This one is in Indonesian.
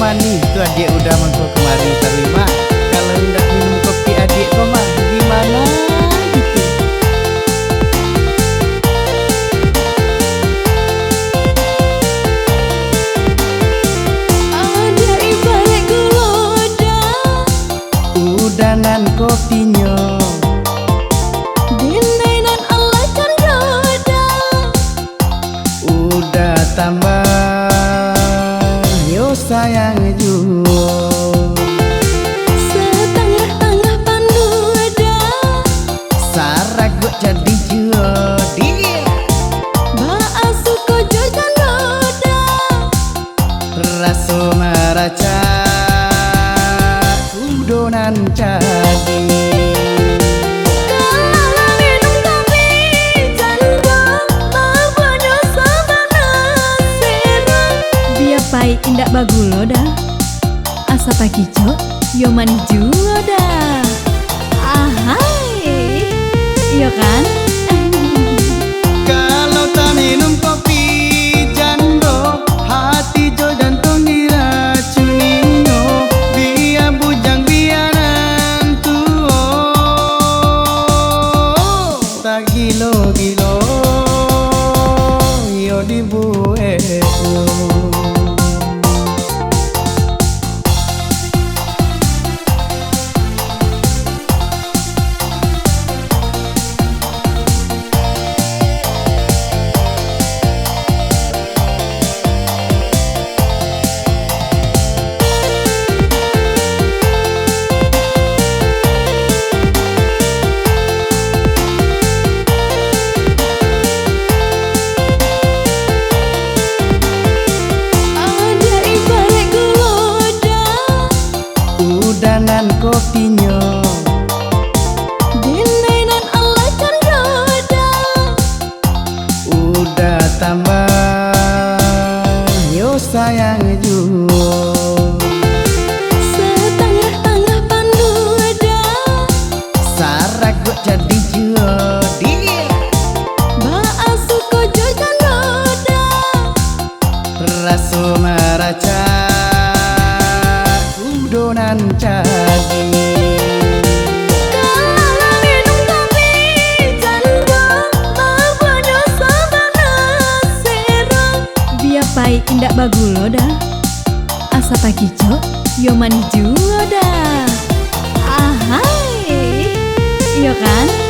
mani tuh adik udah mangkok kemari terima. Kalau hendak minum kopi adik kau mah gimana gitu. Ada ibarat guloda Udanan kopinya dinainan Allah kan roda. udah tambah yo sayang juga. Setengah-tengah panduda Saragut jadi jadi ba'a suko jojan roda. raso meraca udonan jadi. Kalau minum kopi janda bawa dosa banasera. Biar pahit indak bagulo dah asa pakijo yo manis juga dah. Ahai iya kan. Kalau tak minum kopi jando hati jo jantung diracuninya. Biar bujang biaran tuo tak gilo-gilo yo dibuat. Ada ibarat guloda Udanan kopinya dinainan Allah kan roda. udah tambah yo sayang juga. Setengah-tengah panduda Saragut jadi jadi ba'a suko jojan roda. raso meraca udonan jadi. Kalau minum kopi janda bawa dosa banasera. Biar pahit indak bagulo dah asa pakijo yo manis juga dah. Ahai iya kan.